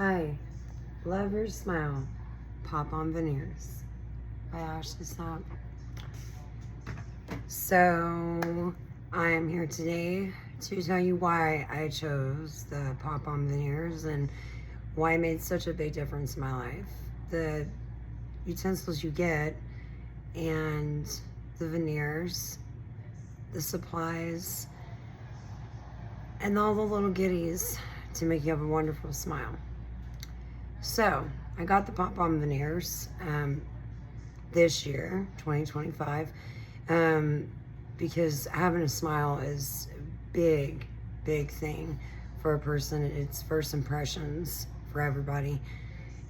Hi, love your smile. Pop on Veneers by Ashley Snap. So I am here today to tell you why I chose the pop on Veneers and why it made such a big difference in my life. The utensils you get and the veneers, the supplies, and all the little goodies to make you have a wonderful smile. So I got the pop on Veneers this year, 2025, because having a smile is a big thing for a person. It's first impressions for everybody,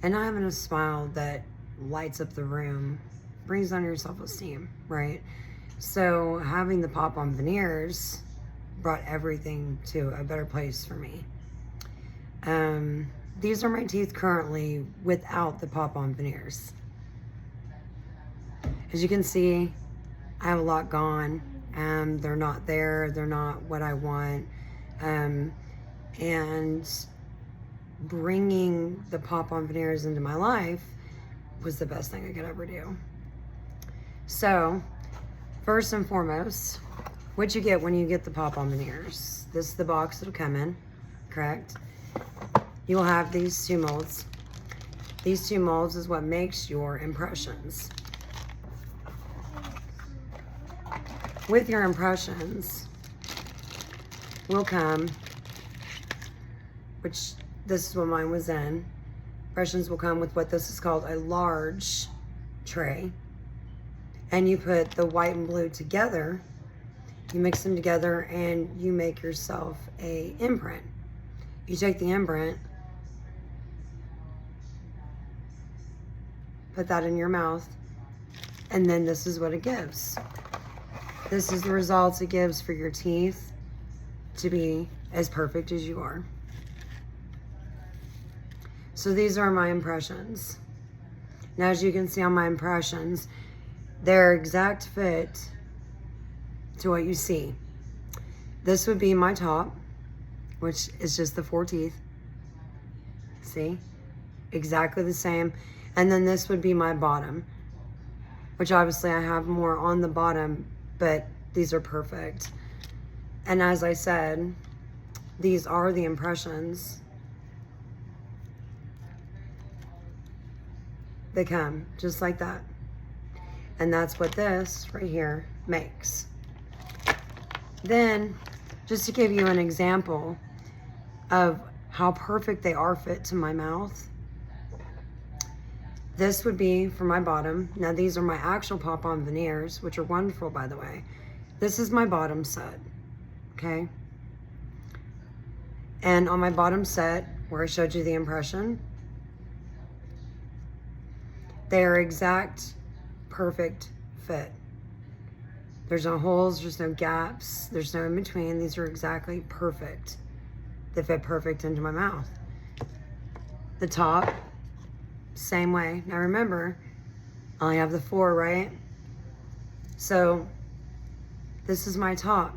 and not having a smile that lights up the room brings down your self-esteem, right? So having the pop on Veneers brought everything to a better place for me. These are my teeth currently without the pop-on Veneers. As you can see, I have a lot gone. They're not there. They're not what I want. And bringing the pop-on Veneers into my life was the best thing I could ever do. So, first and foremost, what you get when you get the pop-on Veneers. This is the box it'll come in, correct? You'll have these two molds. These two molds is what makes your impressions. With your impressions will come, which this is what mine was in. Impressions will come with what this is called a large tray. And you put the white and blue together, you mix them together, and you make yourself a imprint. You take the imprint, put that in your mouth, and then this is what it gives. This is the results it gives for your teeth to be as perfect as you are. So these are my impressions. Now, as you can see on my impressions, they're exact fit to what you see. This would be my top, which is just the 4 teeth. See? Exactly the same. And then this would be my bottom, which obviously I have more on the bottom, but these are perfect. And as I said, these are the impressions that come just like that. And that's what this right here makes. Then, just to give you an example of how perfect they are fit to my mouth, this would be for my bottom. Now these are my actual pop-on Veneers, which are wonderful, by the way. This is my bottom set, okay? And on my bottom set, where I showed you the impression, they are exact, perfect fit. There's no holes, there's no gaps, there's no in between. These are exactly perfect. They fit perfect into my mouth. The top, same way. Now remember, I only have the 4, right? So this is my top.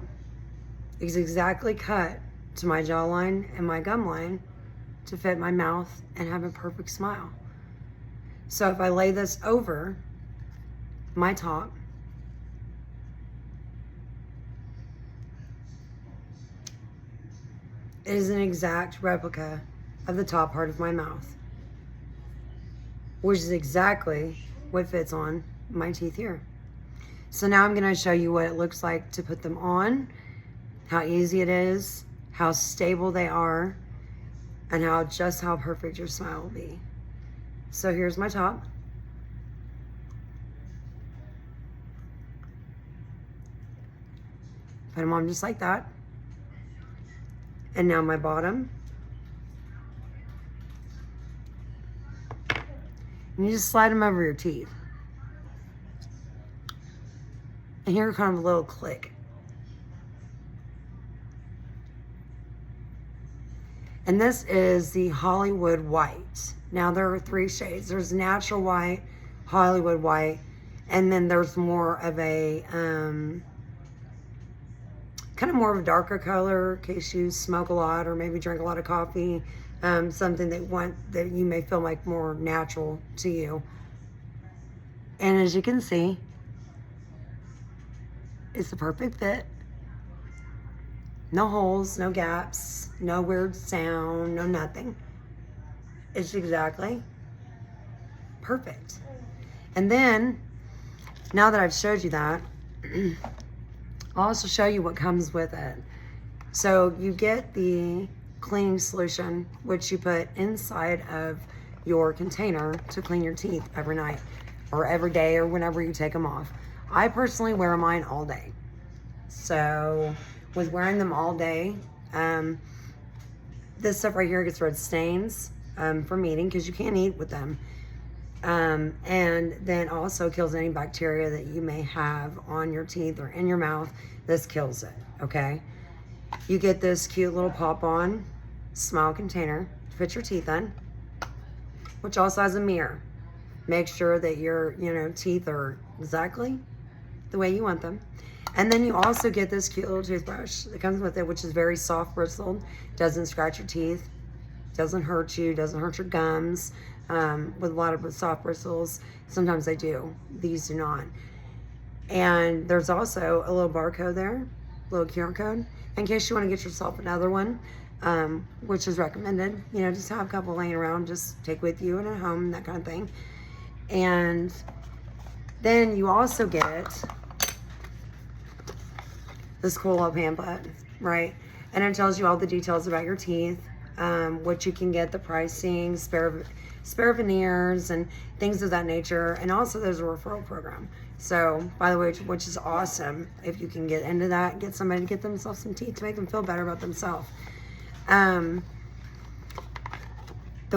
It's exactly cut to my jawline and my gum line to fit my mouth and have a perfect smile. So if I lay this over my top, it is an exact replica of the top part of my mouth, which is exactly what fits on my teeth here. So now I'm gonna show you what it looks like to put them on, how easy it is, how stable they are, and how perfect your smile will be. So here's my top. Put them on just like that. And now my bottom. And you just slide them over your teeth. And here kind of a little click. And this is the Hollywood White. Now there are 3 shades. There's natural white, Hollywood white, and then there's more of a kind of more of a darker color in case you smoke a lot or maybe drink a lot of coffee. something that you may feel like more natural to you. And as you can see, it's the perfect fit. No holes, no gaps, no weird sound, no nothing. It's exactly perfect. And then, now that I've showed you that, I'll also show you what comes with it. So you get the cleaning solution, which you put inside of your container to clean your teeth every night or every day or whenever you take them off. I personally wear mine all day. So with wearing them all day, this stuff right here gets rid of stains from eating, because you can't eat with them. And then also kills any bacteria that you may have on your teeth or in your mouth. This kills it, okay? You get this cute little pop-on smile container to fit your teeth in, which also has a mirror. Make sure that your teeth are exactly the way you want them. And then you also get this cute little toothbrush that comes with it, which is very soft bristled, doesn't scratch your teeth, doesn't hurt you, doesn't hurt your gums. With a lot of soft bristles, sometimes they do. These do not. And there's also a little barcode there, a little QR code, in case you want to get yourself another one, which is recommended. Just have a couple laying around, just take with you and at home, that kind of thing. And then you also get this cool little pamphlet, right? And it tells you all the details about your teeth, what you can get, the pricing, spare veneers and things of that nature. And also there's a referral program. So, by the way, which is awesome. If you can get into that, get somebody to get themselves some teeth to make them feel better about themselves. The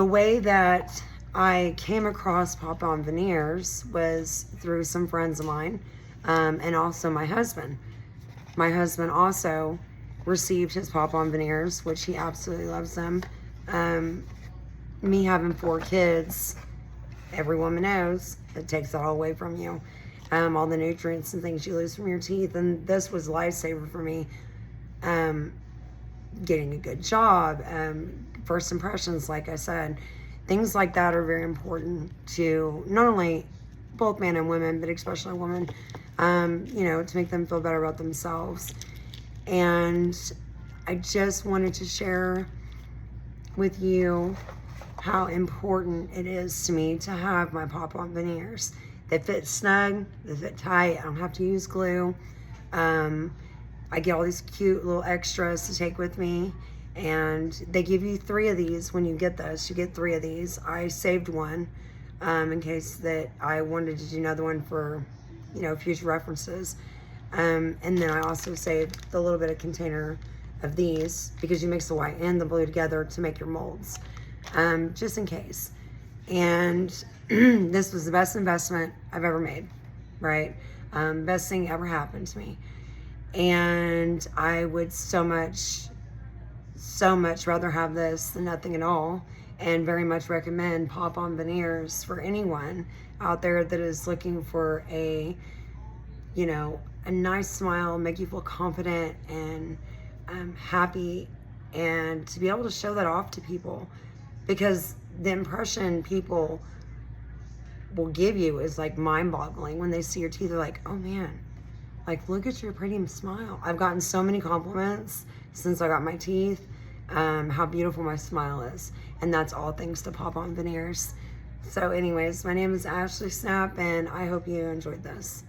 way that I came across pop-on veneers was through some friends of mine, and also my husband. My husband also received his pop-on veneers, which he absolutely loves them. Me having 4 kids, every woman knows it takes it all away from you. All the nutrients and things you lose from your teeth. And this was a lifesaver for me. Getting a good job, first impressions, like I said. Things like that are very important to not only both men and women, but especially women, to make them feel better about themselves. And I just wanted to share with you how important it is to me to have my pop-on veneers. They fit snug, they fit tight, I don't have to use glue. I get all these cute little extras to take with me, and they give you 3 of these when you get this. You get 3 of these. I saved one in case that I wanted to do another one for future references. And then I also saved the little bit of container of these, because you mix the white and the blue together to make your molds, just in case. And this was the best investment I've ever made, right? Best thing ever happened to me. And I would so much rather have this than nothing at all, and very much recommend pop-on veneers for anyone out there that is looking for a nice smile, make you feel confident and happy, and to be able to show that off to people, because the impression people will give you is like mind-boggling. When they see your teeth, they're like, oh man, like, look at your pretty smile. I've gotten so many compliments since I got my teeth, how beautiful my smile is, and that's all thanks to pop-on veneers. So anyways, my name is Ashley Snap, and I hope you enjoyed this.